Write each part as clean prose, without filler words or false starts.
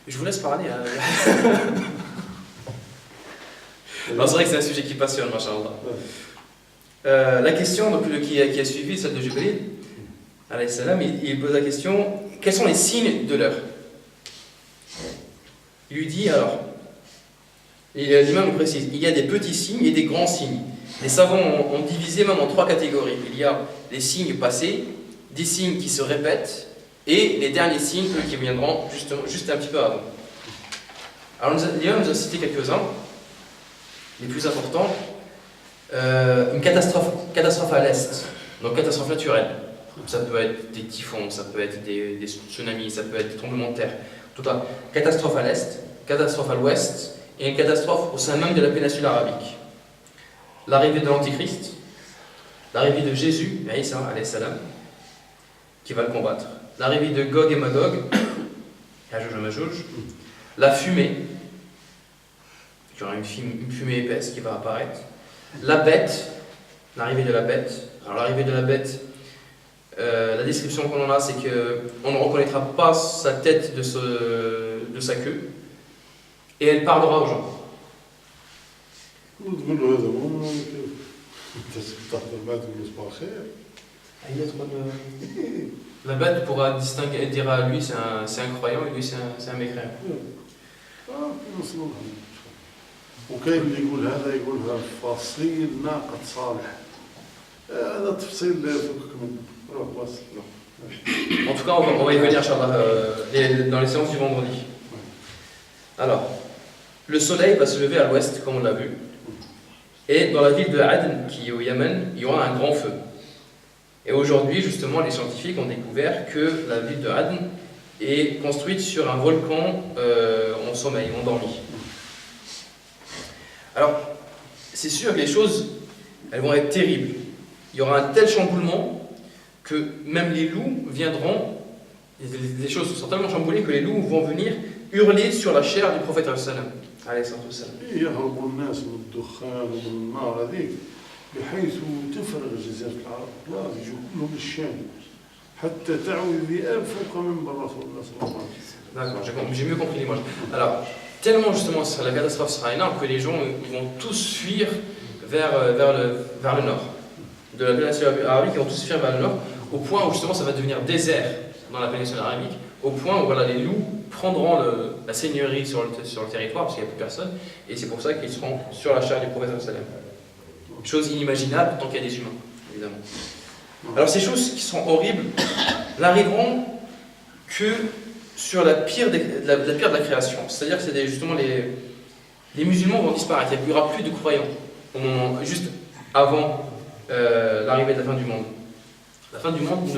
Je vous laisse parler. Non, c'est vrai que c'est un sujet qui passionne, machallah. La question donc, qui a suivi, celle de Jibril, alayhi salam, il pose la question, quels sont les signes de l'heure? Il lui dit alors, l'imam nous précise, il y a des petits signes et des grands signes. Les savants ont divisé même en 3 catégories. Il y a les signes passés, des signes qui se répètent, et les derniers signes, eux, qui viendront juste un petit peu avant. Alors l'imam nous a cité quelques-uns, les plus importants. Une catastrophe à l'est, donc catastrophe naturelle. Ça peut être des typhons, ça peut être des tsunamis, ça peut être des tremblements de terre. En tout cas, catastrophe à l'est, catastrophe à l'ouest, et une catastrophe au sein même de la péninsule arabique. L'arrivée de l'Antichrist, l'arrivée de Jésus, Isa alayhi salam, qui va le combattre. L'arrivée de Gog et Magog, Yajouj et Majouj. La fumée, il y aura une fumée épaisse qui va apparaître. La bête, l'arrivée de la bête. Alors l'arrivée de la bête, la description qu'on en a, c'est qu'on ne reconnaîtra pas sa tête de sa queue, et elle parlera aux gens. La bête pourra distinguer, elle dira lui c'est un croyant et lui c'est un mécréant. وكاين اللي يقول هذا يقولها فصيل ناقة صالح. هذا تفصيل فكك منه. En tout cas, on va y venir, Inch'Allah, dans les séances du vendredi. Alors, le soleil va se lever à l'ouest, comme on l'a vu. Et dans la ville de Aden, qui est au Yémen, il y aura un grand feu. Et aujourd'hui, justement, les scientifiques ont découvert que la ville de Aden est construite sur un volcan en sommeil, endormi. Alors, c'est sûr que les choses, elles vont être terribles. Il y aura un tel chamboulement que même les loups viendront, les choses sont tellement chamboulées que les loups vont venir hurler sur la chair du prophète alayhi salam. يهرب الناس من الدخان ومن النار هذيك بحيث تفرغ جزيرة العرب يجوا كلهم للشام حتى تعوي ذئاب فوق منبر رسول الله صلى الله عليه وسلم. D'accord, j'ai mieux compris l'image. Alors, tellement justement la catastrophe sera énorme que les gens vont tous fuir vers le nord. De la péninsule arabique, ils vont tous fuir vers le nord, au point où justement ça va devenir désert dans la péninsule arabique, au point où voilà, les loups prendront la seigneurie sur le territoire, parce qu'il n'y a plus personne, et c'est pour ça qu'ils seront sur la chair du prophète sallam. Chose inimaginable tant qu'il y a des humains, évidemment. Alors ces choses qui sont horribles n'arriveront que sur la pire de la création. C'est-à-dire que c'est justement les musulmans vont disparaître, il n'y aura plus de croyants, juste avant l'arrivée de la fin du monde. La fin du monde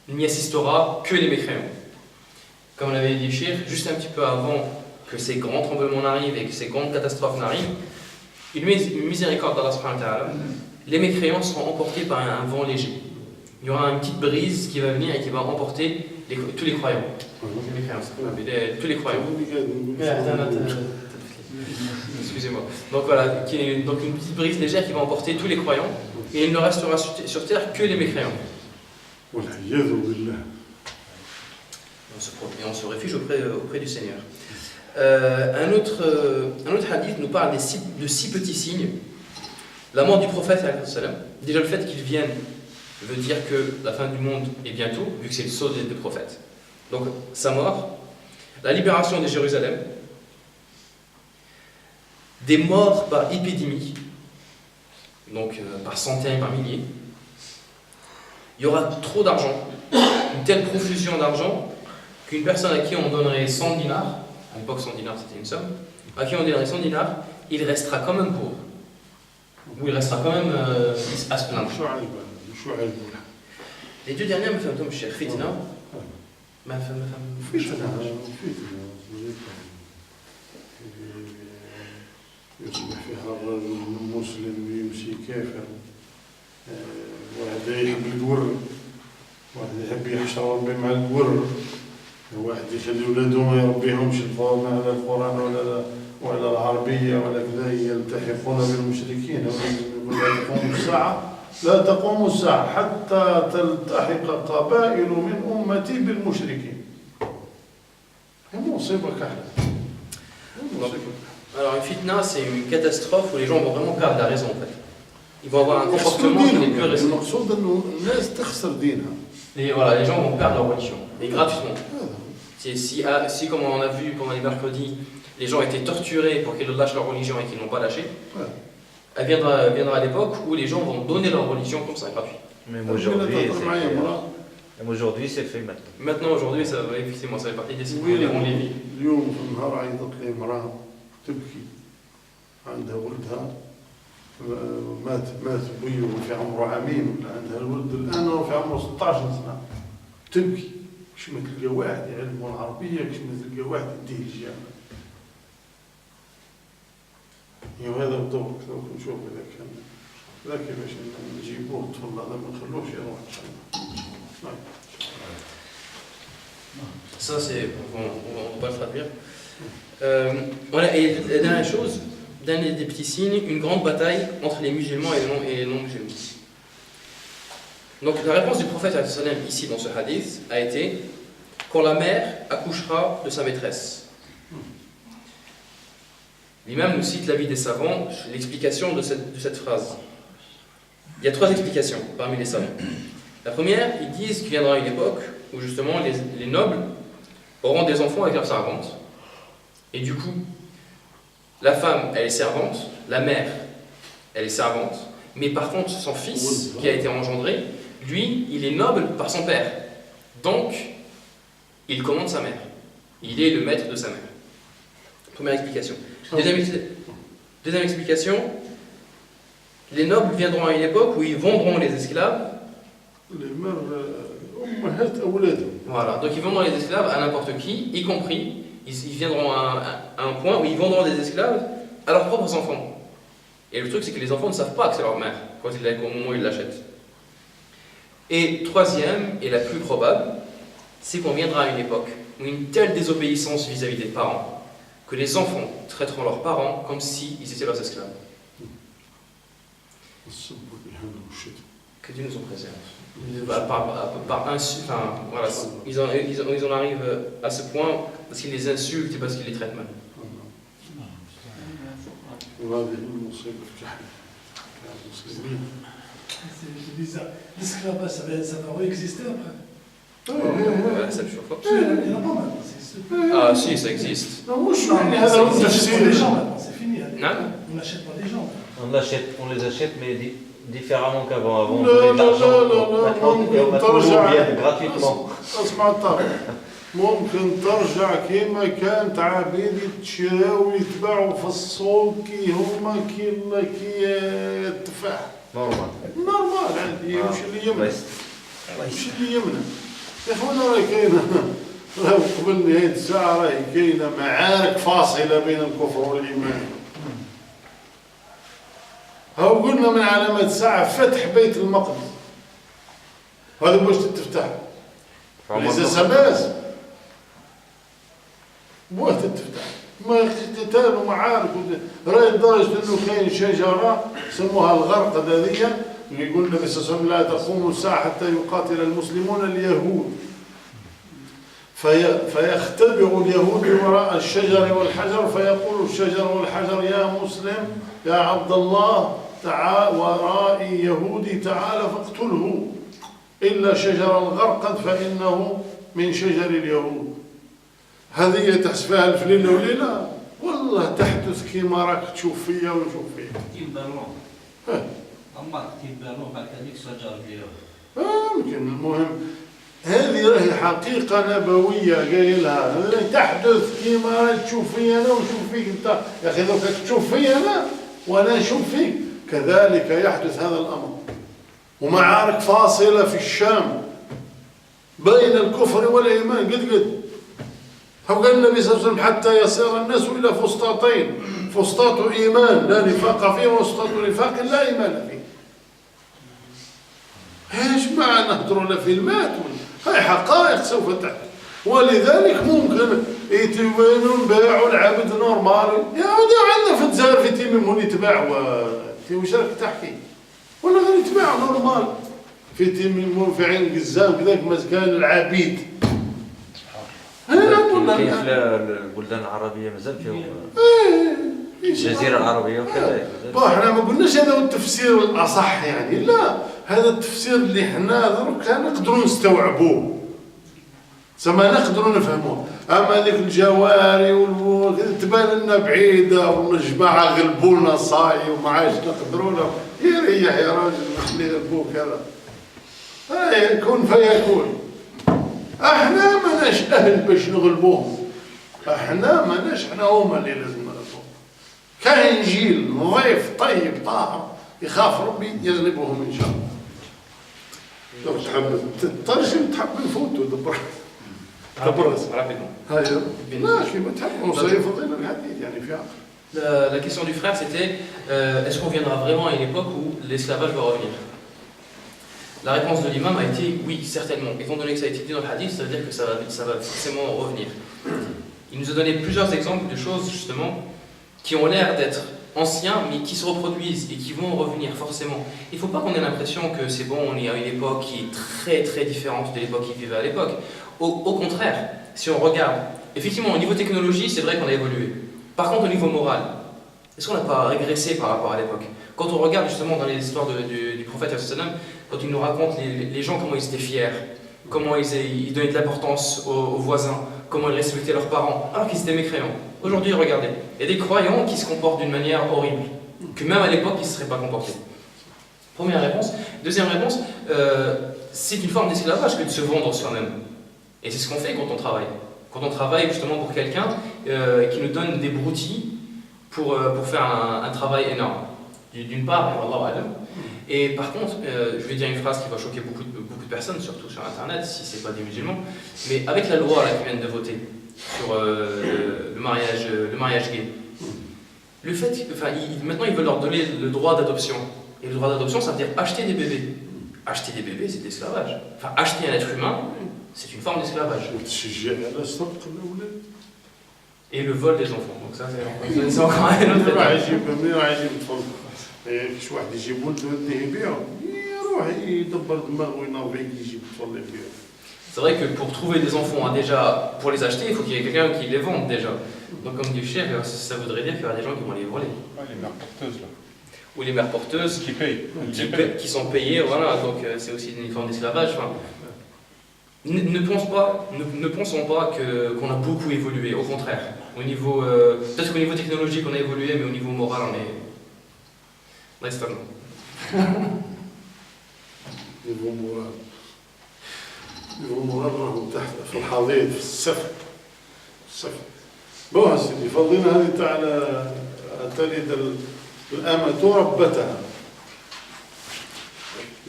n'y assistera que les mécréants. Comme on l'avait dit Cheikh, juste un petit peu avant que ces grands tremblements n'arrivent et que ces grandes catastrophes n'arrivent, une miséricorde d'Allah subhanahu wa ta'ala, les mécréants seront emportés par un vent léger. Il y aura une petite brise qui va venir et qui va emporter tous les croyants. Les mécréants, tous les croyants. Excusez-moi. Donc voilà, donc une petite brise légère qui va emporter tous les croyants et il ne restera sur terre que les mécréants. Et on se réfugie auprès du Seigneur. Un autre hadith nous parle de 6 petits signes. La mort du prophète, déjà le fait qu'il vienne veut dire que la fin du monde est bientôt, vu que c'est le sceau des prophètes. Donc sa mort, la libération de Jérusalem, des morts par épidémie, donc par centaines, par milliers. Il y aura trop d'argent, une telle profusion d'argent qu'une personne à qui on donnerait 100 dinars, à l'époque 100 dinars c'était une somme, à qui on donnerait 100 dinars, il restera quand même pauvre. Ou il restera quand même à se plaindre. Les 2 dernières me font cher, fitna. Ma femme. يصبح فيها الرجل المسلم يمشي كافر واحد يحب القر واحد يحب يحشر ربي مع القر واحد يخلي ولادو ما يربيهمش الفاضل على القرآن وعلى العربية ولا كذا يلتحقون بالمشركين لا تقوم الساعة حتى تلتحق قبائل من أمتي بالمشركين هم مصيبة كحلة. Alors une fitna, c'est une catastrophe où les gens vont vraiment perdre la raison en fait. Ils vont avoir un comportement qui n'est plus raison. المقصود إنه الناس تخسر دينها. Et voilà, les gens vont perdre leur religion, et gratuitement. Si, comme on a vu pendant les mercredis, les gens étaient torturés pour qu'ils lâchent leur religion et qu'ils n'ont pas lâché, elle viendra l'époque où les gens vont donner leur religion comme ça, gratuit. Même aujourd'hui, c'est fait maintenant. Maintenant, aujourd'hui, ça va effectivement, ça fait partie des signes qui les Lévi. اليوم في النهار عيطت لي امرأة تبكي عندها ولدها مات بيه في عمره عامين، عندها الولد الآن وفي عمره 16 سنة تبكي. كش ما تلقى واحد يعلمه العربية، كش ما تلقى واحد يديه الجامع. وهذا بدورك لو نشوف إذا كان ذا كيفاش نجيبوه الطفل هذا ما نخلوش يروح إن شاء الله. Ça, c'est. On va pas le traduire. Voilà, et la dernière chose, dernier des petits signes, une grande bataille entre les musulmans et les non-musulmans. Donc, la réponse du prophète ici dans ce hadith a été quand la mère accouchera de sa maîtresse. L'imam nous cite l'avis des savants, l'explication de cette phrase. Il y a 3 explications parmi les savants. La première, ils disent qu'il viendra une époque où justement les nobles auront des enfants avec leurs servantes. Et du coup, la femme, elle est servante, la mère, elle est servante, mais par contre, son fils, qui a été engendré, lui, il est noble par son père. Donc, il commande sa mère. Il est le maître de sa mère. Première explication. Deuxième explication, les nobles viendront à une époque où ils vendront les esclaves. Voilà, donc ils vendront les esclaves à n'importe qui, y compris, ils viendront à un point où ils vendront des esclaves à leurs propres enfants. Et le truc, c'est que les enfants ne savent pas que c'est leur mère au moment où ils l'achètent. Et troisième, et la plus probable, c'est qu'on viendra à une époque où une telle désobéissance vis-à-vis des parents que les enfants traiteront leurs parents comme s'ils étaient leurs esclaves. Que Dieu nous en préserve. Voilà, ils en arrivent à ce point parce qu'ils les insultent et parce qu'ils les traitent mal. L'esclavage, ça va réexister après. Il n'y en a pas maintenant. Ah si, ça existe. Non, on n'achète pas des gens maintenant, c'est fini. On n'achète pas des gens. On les achète, mais différemment qu'avant. Avant, on لا donnait de لا l'argent. لا لا Maintenant, ممكن on ترجع vient gratuitement. اسمع طارق، ممكن ترجع كيما كانت عبيد يتشراو ويتباعوا في السوق كي هما كي التفاح. نورمال عادي مش اللي يمنع. مش اللي يمنع. يا اخوانا راه كاينه راه قبل نهايه الساعه راه كاينه معارك فاصله بين الكفر والايمان. هاو قلنا من علامات الساعه فتح بيت المقدس. هذا باش تتفتح. ليس سباس. بواه تتفتح. ما قتال ومعارك راهي لدرجه انه كاين شجره سموها الغرقد هذيا يقول النبي صلى الله عليه وسلم لا تقوم الساعه حتى يقاتل المسلمون اليهود. فيختبئ اليهود وراء الشجر والحجر فيقول الشجر والحجر يا مسلم يا عبد الله تعال ورائي يهودي تعال فاقتله إلا شجر الغرقد فإنه من شجر اليهود. هذه تحس فيها الف ليلة وليلة والله تحدث كيما راك تشوف فيا ونشوف فيك. كيف بالون؟ أما كيف بالون بعد هذيك شجر اليهود. يمكن المهم هذه راهي حقيقة نبوية قايلها تحدث كيما راك تشوف فيا أنا ونشوف فيك أنت. يا أخي لو كنت تشوف فيا أنا وأنا نشوف فيك كذلك يحدث هذا الأمر. ومعارك فاصلة في الشام بين الكفر والإيمان قد قال النبي صلى الله عليه وسلم حتى يصير الناس إلى فسطاطين فسطاط إيمان لا نفاق فيه وفسطاط نفاق لا إيمان فيه. ايش معنى نهضروا في المات هاي حقائق سوف تحدث. ولذلك ممكن يتبينوا نباعوا العبد نورمال يا ودي عندنا في الجزائر في تيمم هون يتباع واش راك تحكي ولا غير يتباع نورمال في تيمم في عين قزام كذاك مسكان العبيد. هنا كاين في البلدان العربيه مازال فيهم إيه، الجزيره العربيه وكذلك احنا ما قلناش هذا هو التفسير الاصح يعني، لا، هذا التفسير اللي حنا درك نقدروا نستوعبوه، زعما نقدروا نفهموه. اما ديك الجواري تبان لنا بعيده، ولا الجماعه غلبونا صاي وما عادش نقدروا له، يريح يا راجل خلي غلبوك هذا، يكون فيكون. احنا ماناش اهل باش نغلبوهم، احنا ماناش، احنا هما اللي لازم نغلبوهم. كاين جيل نظيف طيب طاهر يخاف ربي يغلبهم ان شاء الله. لو تحب تترجم تحب نفوتوا دبر rapidement. ماشي ما تحب وصيفضين الحديث يعني في عقل. La question du frère, c'était est-ce qu'on viendra vraiment à une époque où l'esclavage va revenir? La réponse de l'imam a été oui, certainement. Étant donné que ça a été dit dans le hadith, ça veut dire que ça va forcément revenir. Il nous a donné plusieurs exemples de choses, justement, qui ont l'air d'être anciens, mais qui se reproduisent et qui vont revenir forcément. Il ne faut pas qu'on ait l'impression que c'est bon, on est à une époque qui est très très différente de l'époque qui vivait à l'époque. Au contraire, si on regarde, effectivement, au niveau technologie, c'est vrai qu'on a évolué. Par contre, au niveau moral, est-ce qu'on n'a pas régressé par rapport à l'époque? Quand on regarde justement dans les histoires du prophète, quand il nous raconte les gens, comment ils étaient fiers, comment ils donnaient de l'importance aux voisins, comment ils respectaient leurs parents, alors qu'ils étaient mécréants. Aujourd'hui, regardez, il y a des croyants qui se comportent d'une manière horrible, que même à l'époque, ils ne se seraient pas comportés. Première réponse. Deuxième réponse, c'est une forme d'esclavage que de se vendre soi-même. Et c'est ce qu'on fait quand on travaille. Quand on travaille justement pour quelqu'un qui nous donne des broutilles pour faire un travail énorme. D'une part, Allah alam. Et par contre, je vais dire une phrase qui va choquer beaucoup de personnes, surtout sur Internet, si ce n'est pas des musulmans, mais avec la loi là, qui vient de voter sur le mariage gay, le fait, maintenant ils veulent leur donner le droit d'adoption. Et le droit d'adoption, ça veut dire acheter des bébés. Acheter des bébés, c'est de l'esclavage. Enfin, acheter un être humain, c'est une forme d'esclavage. Et le vol des enfants. Donc ça, c'est encore un autre détail. شي واحد يجيب ولد ويديه يبيعو يروح يدبر دماغه وينوض يجيب يتفضل فيه. C'est vrai que pour trouver des enfants, déjà, pour les acheter, il faut qu'il y ait quelqu'un qui les vende déjà. Donc comme dit le chef, ça voudrait dire qu'il y aura des gens qui vont les voler. Les mères porteuses là. Ou les mères porteuses Qui payent. qui sont payées, voilà, donc c'est aussi une forme d'esclavage. Enfin, ne pensons pas qu'on a beaucoup évolué, au contraire. Au niveau, peut-être qu'au niveau technologique on a évolué, mais au niveau moral on est restant. نيفو مراد راهم تحت في الحضيض في السفر بوها سيدي فضينا هذه تاع تلد الأمة ربتها.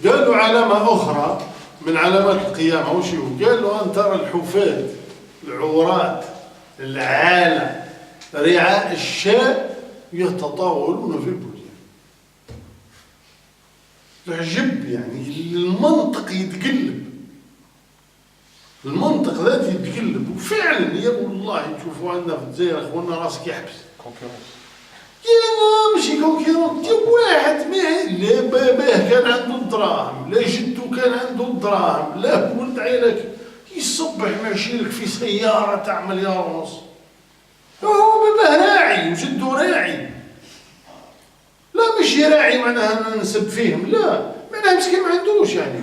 قالوا علامة أخرى من علامات القيامة وش هو؟ قالوا أن ترى الحفاة العورات العالة رعاء الشاء يتطاولون في البنيان. العجب يعني المنطق يتقلب، المنطق ذاته يتقلب. وفعلا يا والله تشوفوا عندنا في الجزائر اخواننا راسك يحبس يا ماشي كونكيرونت، يا واحد لا باباه كان عنده الدراهم، لا جدو كان عنده الدراهم، لا ولد عيالك يصبح ماشي لك في سياره تاع 1.5 مليار. هو باباه راعي وجدو راعي، لا مش راعي معناها نسب فيهم، لا معناها مسكين ما عندوش يعني،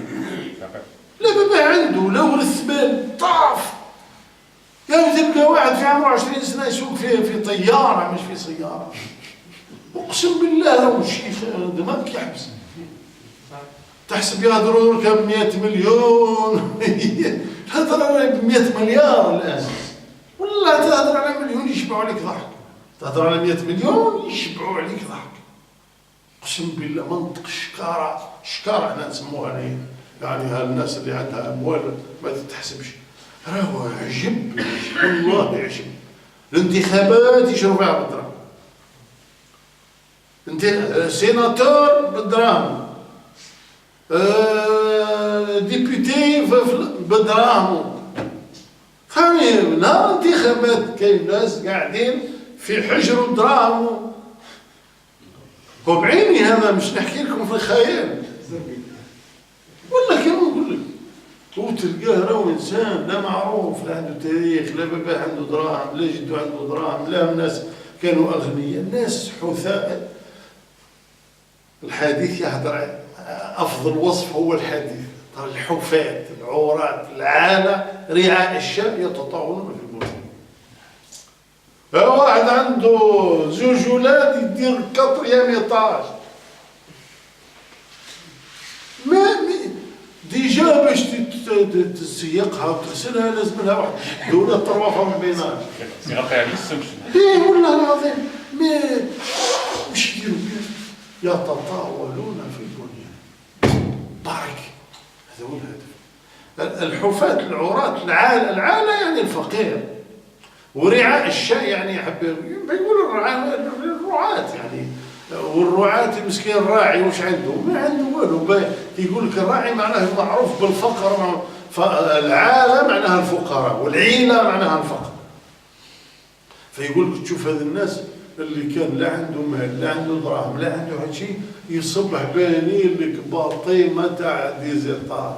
لا باباه عنده، لا ورث بال طاف. يا تلقى واحد في عمره 20 سنه يسوق في طياره مش في سياره. اقسم بالله لو شيخ دماغك يحبس. تحسب يهضروا لك ب 100 مليون تهضر على ب 100 مليار الان، والله تهضر على مليون يشبعوا عليك ضحك، تهضر على 100 مليون يشبعوا عليك ضحك. اقسم بالله منطق شكاره احنا نسموها يعني هالناس اللي عندها اموال ما تتحسبش. راهو عجب والله عجب. الانتخابات يشروا فيها بالدراهم، انت سيناتور بالدراهم، ديبيتي بالدراهم. فهمي لا انتخابات كاين ناس قاعدين في حجر الدراهم. وبعيني هذا مش نحكي لكم في الخيال، والله كما نقول لك وتلقاه راهو انسان لا معروف، لا عنده تاريخ، لا باباه عنده دراهم، لا جدو عنده دراهم، لا الناس كانوا اغنياء، الناس حثاء. الحديث يهدر افضل وصف هو الحديث، الحفاة العورات العالة رعاء الشاء يتطاولون في البلد. واحد عنده زوج ولاد يدير 4 ايطاج، ما ديجا باش تسيقها وتغسلها لازم لها واحد دولة تروافع من بينها. سي رياليست مش ايه والله العظيم ما واش يديروا يتطاولون في البنيان. بارك هذا هو الهدف. الحفاة العراة العالة يعني الفقير، ورعاء الشاء يعني يقول الرعاة يعني، والرعاة المسكين الراعي وش عنده؟ ما عنده والو. يقول لك الراعي معناه معروف بالفقر، فالعالة معناها الفقراء والعيلة معناها الفقر. فيقول لك تشوف هذا الناس اللي كان لا عنده مال لا عنده دراهم لا عنده هاد شيء، يصبح باني لك باطيمة تاع ديزيطاج،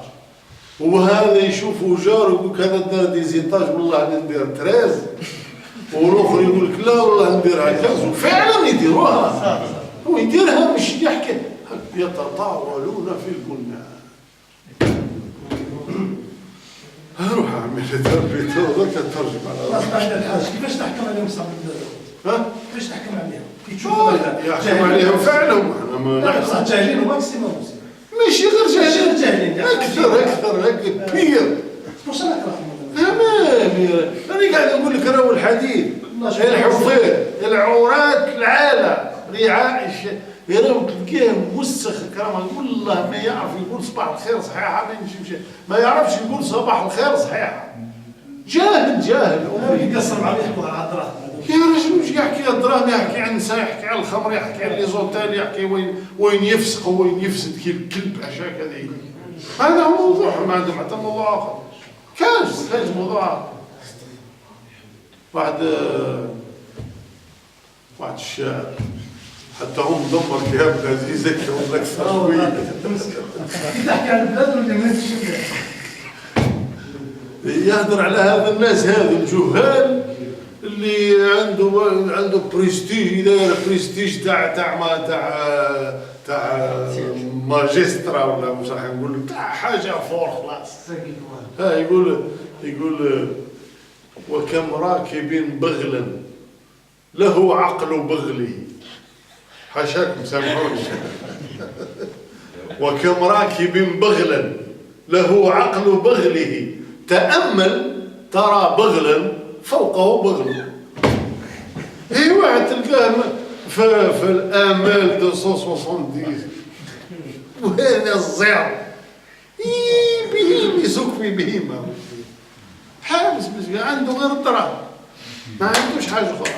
وهذا يشوفه جار يقول لك هذا دار ديزيطاج والله انا ندير 13، والاخر يقول لك لا والله ندير هكذا، وفعلا يديروها. هو يديرها مش يحكي، يتطاولون في البنيان. روح اعمل تربية وذاك ترجم على خلاص بعد الحاج كيفاش تحكم عليهم صاحب ها؟ كيفاش تحكم عليهم؟ كي تشوفوا يحكم عليهم فعلا. احنا ما جاهلين وماكسيموم ماشي غير ماشي جاهلين اكثر كبير. واش انا كرههم؟ انا قاعد نقول لك راهو الحديث الحفاة العورات العالة رعاء الشاء، راهو تلقاه موسخ كرامه والله ما يعرف يقول صباح الخير صحيحه، ما يعرفش يقول صباح الخير صحيحه. جاهل يقصر عليه يحكوا على الدراهم. يا رجل مش يحكي على الدراهم، يحكي عن النساء، يحكي على الخمر، يحكي على لي زوتيل، يحكي وين يفسق وين يفسد كي الكلب عشاك هذه. هذا هو موضوع، ما عندهم حتى موضوع اخر. كاش موضوع اخر. واحد الشاعر حتى هو مدمر في هذا العزيز يكتب لك شويه. تحكي عن البلاد ولا ما يهدر على هذا الناس هذا الجهال اللي عنده بريستيج، داير بريستيج تاع ماجسترا ولا مش راح نقول تاع حاجه فور خلاص. ها يقول وكم راكب بغلا له عقل بغله. حاشاكم سامحوني. وكم راكب بغلا له عقل بغله، تأمل ترى بغلا فوقه بغل. اي واحد تلقاه في الآمال 270 وهذا الزير بهيم يسوق في بهيمة حابس مسكين عنده غير الدراهم، ما عندوش حاجة أخرى.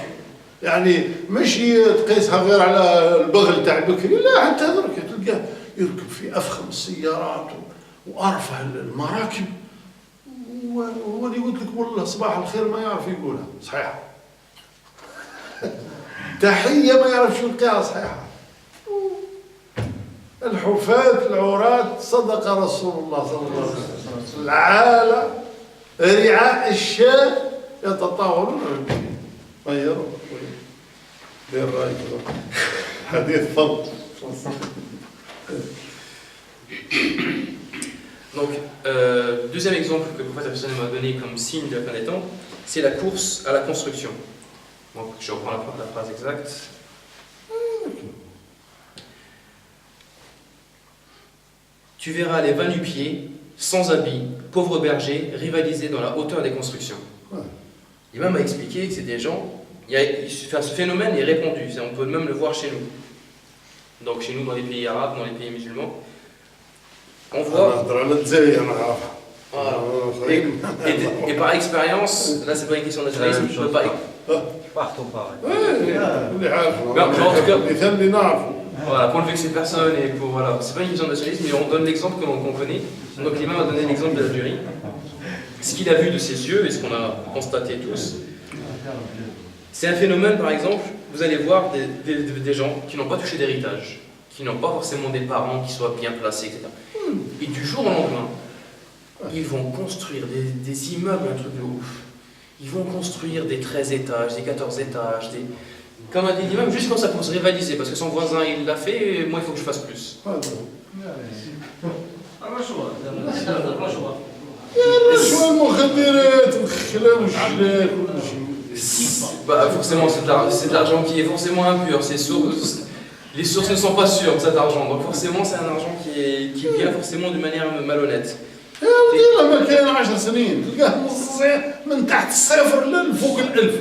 يعني مش تقيسها غير على البغل تاع بكري، لا حتى هذاك تلقاه يركب في أفخم السيارات وأرفع المراكب، هو اللي قلت لك والله صباح الخير ما يعرف يقولها صحيحة. تحية ما يعرفش يلقاها صحيحة. الحفاة العراة صدق رسول الله صلى الله عليه وسلم، العالة رعاء الشاة يتطاولون. غيروا دير رايك حديث فضل. Donc, deuxième exemple que le prophète m'a donné comme signe de la fin des temps, c'est la course à la construction. Donc, je reprends la phrase exacte. Tu verras les va-nu-pieds, sans habits, pauvres bergers, rivaliser dans la hauteur des constructions. L'imam m'a expliqué que c'est des gens, ce phénomène est répandu, on peut même le voir chez nous. Donc chez nous, dans les pays arabes, dans les pays musulmans, on voit... Voilà. Et par expérience, là c'est pas une question de nationalisme, je peux pas... Partout pareil. Voilà, pour le vexer personne et pour... Voilà, c'est pas une question de nationalisme, mais on donne l'exemple qu'on connaît. Donc l'imam a donné l'exemple de l'Algérie. Ce qu'il a vu de ses yeux et ce qu'on a constaté tous, c'est un phénomène, par exemple, vous allez voir des gens qui n'ont pas touché d'héritage, qui n'ont pas forcément des parents qui soient bien placés, etc. Et du jour au lendemain, Ils vont construire des immeubles, un truc de ouf. Ils vont construire des 13 étages, des 14 étages, comme a dit l'imam, juste comme ça pour se rivaliser, parce que son voisin il l'a fait, et moi il faut que je fasse plus. الرشوة هذا الرشوة الرشوة المخدرات والخلا والجلاك وكل شيء. Bah, forcément, c'est de l'argent qui est forcément impur. Les sources ne sont pas sûres de cet argent. Donc forcément, c'est un argent qui vient forcément d'une manière malhonnête. والله ما كان 10 سنين تلقاه من تحت الصفر لفوق ال1000.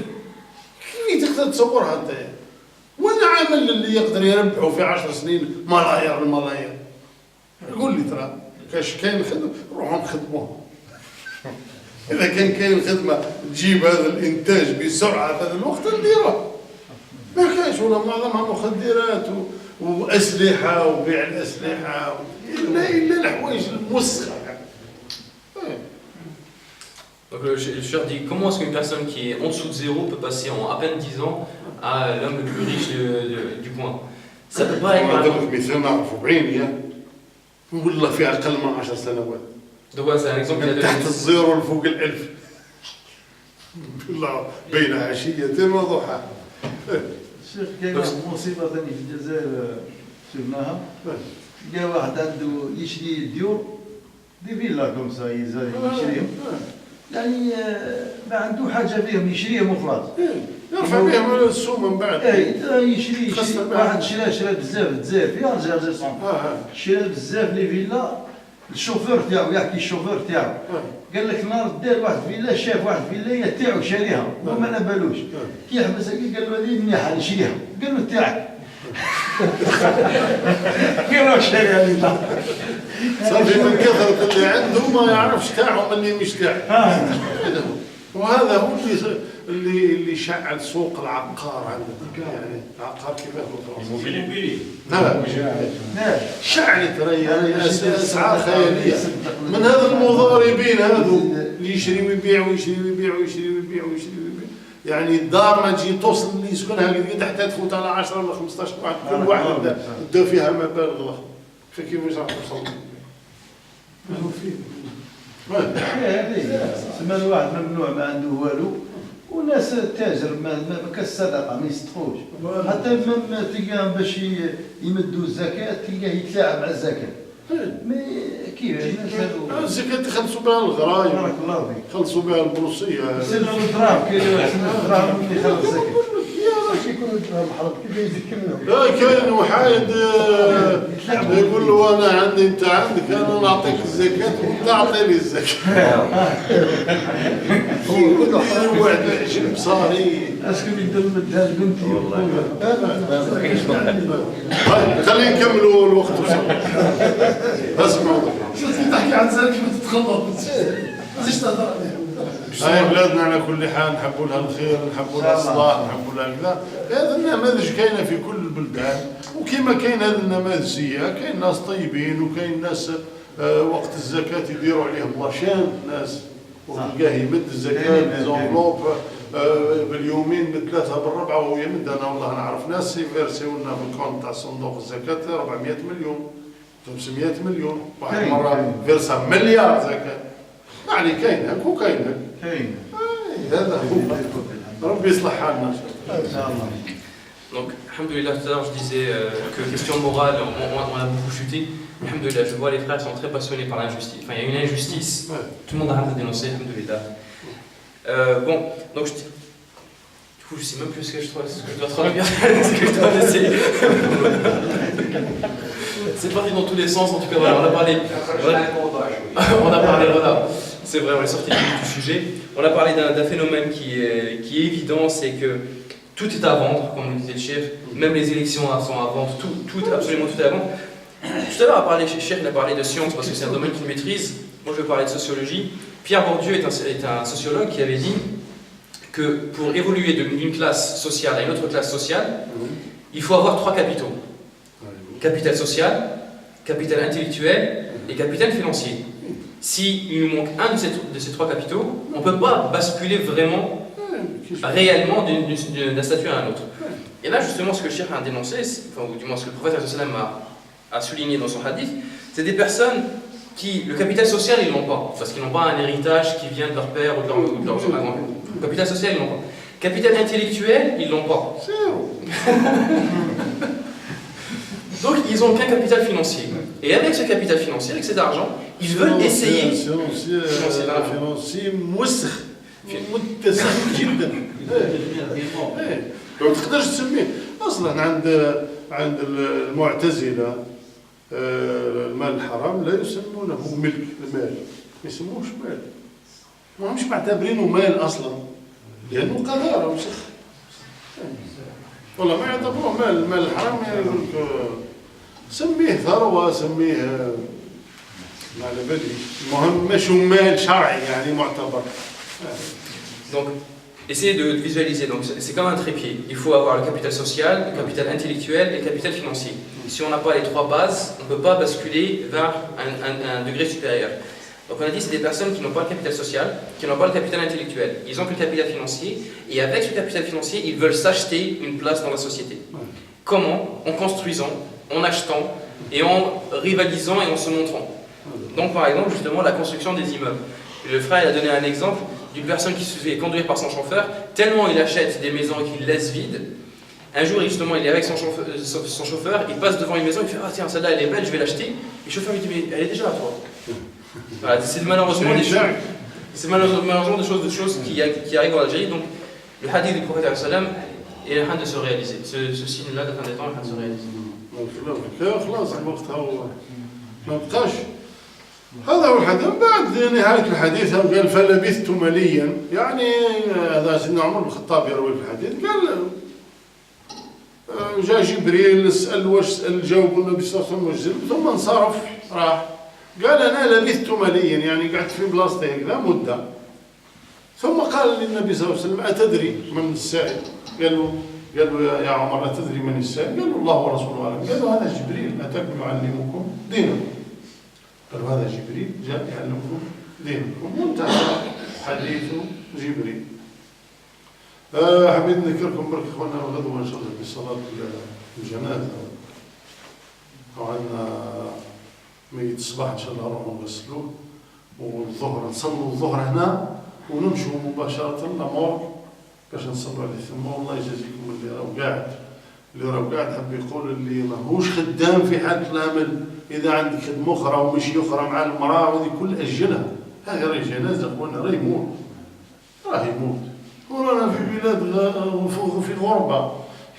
كيف تقدر تصورها انت؟ وين عامل اللي يقدر يربحوا في 10 سنين ملايير الملايير؟ قول لي ترى كاين خدمه روحوا نخدموها. إذا كان كاين خدمة تجيب هذا الإنتاج بسرعة في هذا الوقت نديروها. ما كاينش ولا معظمها مخدرات وأسلحة وبيع الأسلحة إلا الحوايج الموسخة. Donc le cher dit comment est-ce qu'une personne qui est en dessous de zéro peut passer en à peine 10 ans à l'homme le plus riche du coin. Ça peut pas être. هذا مثال نعرفه بعيني والله في أقل من 10 سنوات. Donc voilà, c'est un exemple. من تحت الزيرو لفوق ال1000. بالله بين عشية وضحاها. الشيخ كاين واحد المصيبة ثاني في الجزائر شفناها. جا واحد عنده يشري ديور دي فيلا كومسا يشريهم. يعني ما عنده حاجة بهم يشريهم وخلاص. يرفع بهم السوم من بعد. يشري واحد شرا بزاف يرجع شرا بزاف لي فيلا. الشوفور تاعو يحكي الشوفور تاعو قال لك نهار دار واحد فيلا شاف واحد فيلا تاعو شاريها وما نبالوش كي يحبس قال له هذه منيحه نشريها قال له تاعك قال له شاريها لي صافي من كثرة اللي عنده ما يعرفش تاعو من اللي مش تاعو. وهذا هو اللي شعل سوق العقار عندنا يعني العقار كيف هو لا شعلت ريا اسعار خياليه من هذا المضاربين هذو اللي يشري ويبيع ويشري ويبيع ويشري ويبيع ويشري ويبيع. يعني الدار ما تجي توصل اللي يسكنها قد حتى تفوت على 10 ولا 15 واحد كل واحد بدا فيها مبالغ ضخمه. فكيفاش راح توصل؟ سما الواحد ممنوع ما عنده والو وناس تاجر ما كالصدقه ما يصدقوش حتى ما تلقاهم باش يمدوا الزكاه تلقاه يتلاعب على الزكاه. مي كيف الزكاه تخلصوا بها الغرايب بارك الله فيك خلصوا بها البروسيه سلفوا الدراهم كاين الدراهم اللي يخلص الزكاه يكون الدراهم حرب كيف يذكرنا. لا كاين واحد يقول له انا عندي انت عندك انا نعطيك الزكاه وانت اعطيني الزكاه. هو واحد العجل بصاري اسكو يقدر يمدها لبنتي خلينا نكملوا الوقت وصل. اسمعوا شفتي تحكي عن ذلك ما تتخلط زيد تهضر عليها. هاي بلادنا على كل حال نحبوا لها الخير نحبوا لها الصلاح نحبوا لها كذا. هذا النماذج كاينه في كل البلدان وكما كاين هذه النماذج السيئه كاين ناس طيبين وكاين ناس وقت الزكاه يديروا عليهم لاشين ناس وتلقاه يمد الزكاه بزونلوب باليومين بالثلاثه بالربعه وهو يمد. انا والله نعرف ناس يفيرسيو لنا بالكونت تاع صندوق الزكاه 400 مليون 500 مليون واحد مره فيرسا مليار زكاه. يعني كاين هاك وكاين هاك كاين هذا هو ربي يصلح حالنا ان شاء الله. Donc, alhamdoulilah, tout à l'heure je disais que question morale, on a beaucoup chuté. Alhamdoulilah, je vois les frères sont très passionnés par l'injustice. Enfin, il y a une injustice. Tout le monde arrête de dénoncer, alhamdoulilah. Bon, donc du coup, je sais même plus ce que je dois traduire, ce que je dois laisser. C'est parti dans tous les sens, en tout cas, voilà, on a parlé, voilà, c'est vrai, on est sorti du sujet. On a parlé d'un phénomène qui est évident, c'est que tout est à vendre, comme le disait le chef, même les élections sont à vendre, absolument tout est à vendre. Tout à l'heure, le chef a parlé de science parce que c'est un domaine qu'il maîtrise. Moi, je vais parler de sociologie. Pierre Bourdieu est un sociologue qui avait dit que pour évoluer d'une classe sociale à une autre classe sociale, il faut avoir 3 capitaux. Capital social, capital intellectuel et capital financier. S'il nous manque un de ces 3 capitaux, on ne peut pas basculer vraiment, réellement d'un statut à un autre. Et là, justement, ce que le cheikh a dénoncé, enfin, ou du moins ce que le prophète a souligné dans son hadith, c'est des personnes qui, le capital social, ils l'ont pas, parce qu'ils n'ont pas un héritage qui vient de leur père ou de leur grand-père. Le capital social, ils l'ont pas. Capital intellectuel, ils l'ont pas. Donc, ils n'ont qu'un capital financier. Et avec ce capital financier, avec cet argent, ils veulent essayer. financier موسخ متسخ جدا. لو تقدرش تسميه اصلا عند المعتزله المال الحرام لا يسمونه ملك المال، ما يسموهش مال، ما همش معتبرينه مال اصلا لانه قذاره وسخ. والله ما يعتبروه مال، المال الحرام يعني يقول لك سميه ثروه، سميه ما على بالي، المهم مش مال شرعي يعني معتبر. Donc, essayez de visualiser. Donc, c'est comme un trépied. Il faut avoir le capital social, le capital intellectuel et le capital financier. Si on n'a pas les trois bases, on ne peut pas basculer vers un degré supérieur. Donc, on a dit que c'est des personnes qui n'ont pas le capital social, qui n'ont pas le capital intellectuel. Ils ont que le capital financier. Et avec ce capital financier, ils veulent s'acheter une place dans la société. Comment? En construisant, en achetant et en rivalisant et en se montrant. Donc, par exemple, justement, la construction des immeubles. Le frère a donné un exemple d'une personne qui se fait conduire par son chauffeur, tellement il achète des maisons et qu'il laisse vide. Un jour, justement, il est avec son chauffeur, il passe devant une maison, il fait « Ah tiens, celle-là, elle est belle, je vais l'acheter. » Et le chauffeur lui dit « Mais elle est déjà à toi. » Voilà, c'est malheureusement des choses. C'est malheureusement des choses qui arrivent en Algérie. Donc, le hadith du prophète est en train de se réaliser. Ce signe-là, de fin des temps, est en train de se réaliser. هذا هو الحديث. بعد نهاية الحديث قال فلبثت مليا، يعني هذا سيدنا عمر بن الخطاب يروي في الحديث، قال جاء جبريل سأل واش سأل جاوب النبي صلى الله عليه وسلم ثم انصرف راح. قال أنا لبثت مليا يعني قعدت في بلاصتي هكذا مدة. ثم قال للنبي صلى الله عليه وسلم أتدري من السائل؟ قال له يا عمر أتدري من السائل؟ قال له الله ورسوله أعلم. قال له هذا جبريل أتاكم يعلمكم دينكم. قالوا هذا جبريل جاء يعلمكم دينكم. منتهى حديث جبريل. حبيت نذكركم برك اخواننا غدوه ان شاء الله بصلاه الجنازه. وعندنا ميت الصباح ان شاء الله نروحوا نغسلوه، والظهر نصلوا الظهر هنا ونمشوا مباشره لمور باش نصلوا عليه ثم. والله يجازيكم اللي راهو قاعد حب يقول اللي ماهوش خدام في حاله الامل. إذا عندك خدمة أخرى ومشي أخرى مع المرأة وهذه كل أجلها. هذه راهي جنازة أخوانا، راه يموت، راه يموت. ورانا في بلاد في غربة،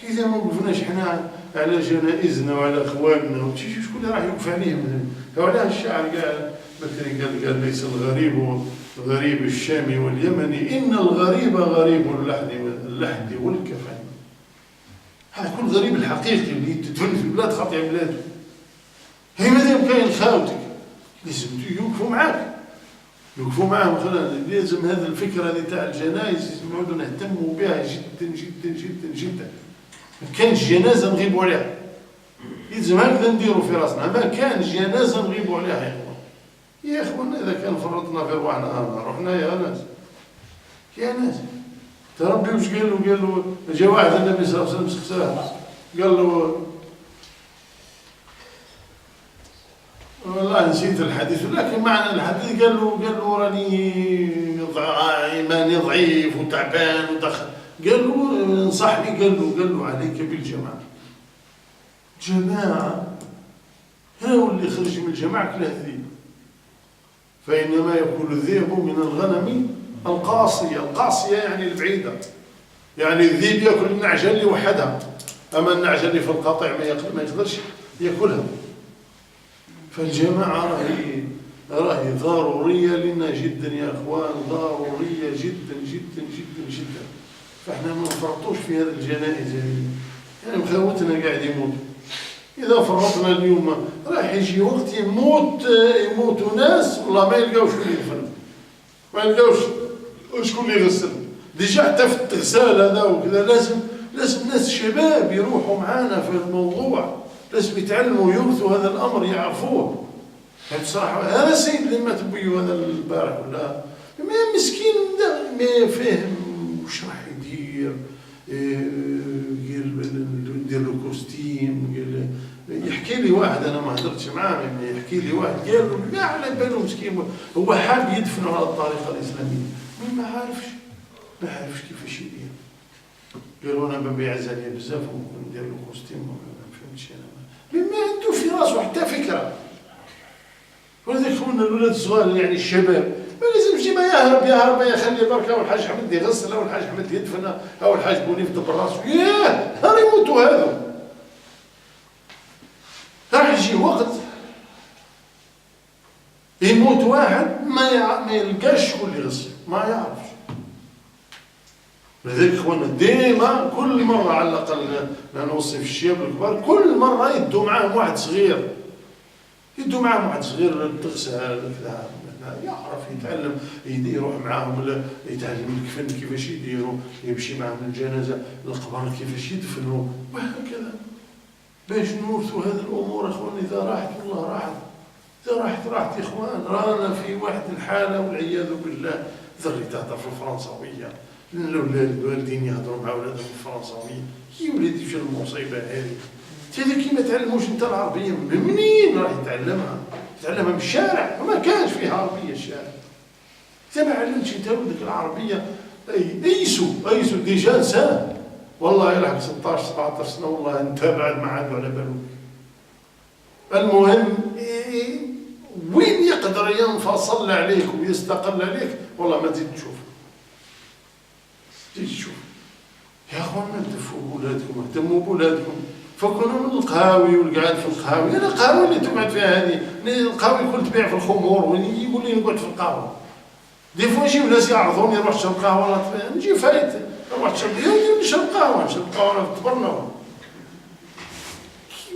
إذا ما وقفناش حنا على جنائزنا وعلى إخواننا شكون اللي راح يوقف عليهم؟ وعلاه الشاعر قال بكري قال ليس الغريب غريب الشام واليمن، إن الغريب غريب اللحد والكفن. هذا كل غريب الحقيقي اللي تدفن في بلاد خاطئة بلاده. هي مادام كاين خاوتك لازم يوقفوا معاك، يوقفوا معاه. مثلا لازم هذه الفكره هذه تاع الجنائز لازم نعودوا نهتموا بها جدا جدا جدا جدا. ما كانش جنازه نغيبوا عليها، لازم هكذا نديروا في راسنا. ما كان جنازه نغيبوا عليها يا اخوان. يا اخوان اذا كان فرطنا في رواحنا رحنا يا ناس، يا ناس. تربي واش قال له جا واحد النبي صلى الله عليه وسلم سقساه قال له والله نسيت الحديث، لكن معنى الحديث قال له راني ايماني ضعيف وتعبان ودخل. قال له انصحني، قال له عليك بالجماعه. جماعه هو اللي خرج من الجماعه كله ذئب، فانما يكون الذئب من الغنم القاصيه يعني البعيده. يعني الذئب ياكل النعجه اللي وحدها، اما النعجه اللي في القطيع ما يقدرش ياكلها. فالجماعة راهي ضرورية لنا جدا يا اخوان، ضرورية جدا جدا جدا جدا. فاحنا ما نفرطوش في هذه الجنائز يعني مخاوتنا قاعد يموت. إذا فرطنا اليوم راح يجي وقت يموتوا ناس والله ما يلقاوش اللي يدفن، ما يلقاوش شكون اللي يغسل. ديجا حتى في التغسال هذا وكذا لازم ناس شباب يروحوا معانا في الموضوع، لازم يتعلموا يورثوا هذا الامر يعرفوه. يعني بصراحه هذا السيد اللي مات بيو هذا البارح ولا مسكين ما فاهم واش راح يدير. يدير له كوستيم. يحكي لي واحد واحد انا ما هدرتش معاه يحكي لي واحد قال له لا على باله مسكين هو حاب يدفنوا على الطريقه الاسلاميه ما عارفش كيفاش يدير. قالوا انا ببيع زانيه بزاف وندير له كوستيم ما فهمتش انا ما عنده في راسه حتى فكره. ولذلك خونا الولاد الصغار يعني الشباب ما لازمش ديما يهرب يخلي برك او الحاج حمد يغسل او الحاج حمد يدفن او الحاج بوني يفضل راسه ياه نهار يموتوا هذو. راح يجي وقت يموت واحد ما يلقاش شكون اللي يغسل ما يعرفش. لذلك اخوانا ديما كل مره على الاقل نوصي في الشباب الكبار كل مره يدوا معاهم واحد صغير تغسل كذا يعرف يتعلم يروح معاهم يتعلم الكفن كيفاش يديروا يمشي معاهم الجنازه القبر كيفاش يدفنوا وهكذا باش نورثوا هذه الامور اخواني. اذا راحت والله راحت يا اخوان. رانا في واحد الحاله والعياذ بالله ذري تهضر في الفرنساويه الاولاد الوالدين يهضروا مع اولادهم بالفرنساويه يا وليدي شنو المصيبه هذه هذا كي ما تعلموش انت العربيه منين راح يتعلمها من الشارع وما كانش فيها عربيه الشارع. اذا ما علمتش انت ولدك العربيه ايسو ديجا انسان والله يلحق 16 17 سنه والله انت بعد ما عاد على بالك. المهم وين يقدر ينفصل عليك ويستقل عليك والله ما تزيد تشوف يا اخوانا دفوا بولادكم اهتموا بولادكم فكونوا من القهاوي والقعاد في القهاوي. انا القهاوي اللي تقعد فيها هذه القهاوي كل تبيع في الخمور ويقول لي نقعد في القهوه دي فوا يجيو ناس يعرضوني نروح نشرب قهوه نجي فايت نروح نشرب قهوه تبرنا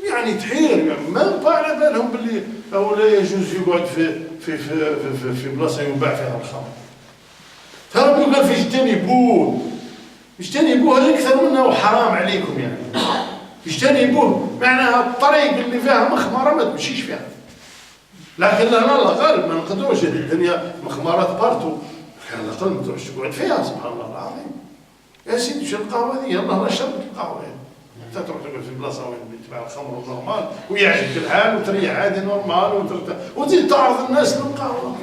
يعني تحير يعني ما على بالهم باللي او لا يجوز يقعد في بلاصه يباع فيها الخمر. ترى قال في اجتنبوه هذا اكثر منه وحرام عليكم يعني. اجتنبوه معناها الطريق اللي فيها مخمره ما تمشيش فيها. لكن لا غالب ما نقدروش الدنيا مخمرات بارتو على الاقل ما تروحش تقعد فيها سبحان الله العظيم. يا سيدي شرب القهوه هذه يلا شربت القهوه انت تروح تقعد في بلاصه وين تباع الخمر نورمال ويعجبك الحال وتريح عادي نورمال وتزيد تعرض الناس للقهوه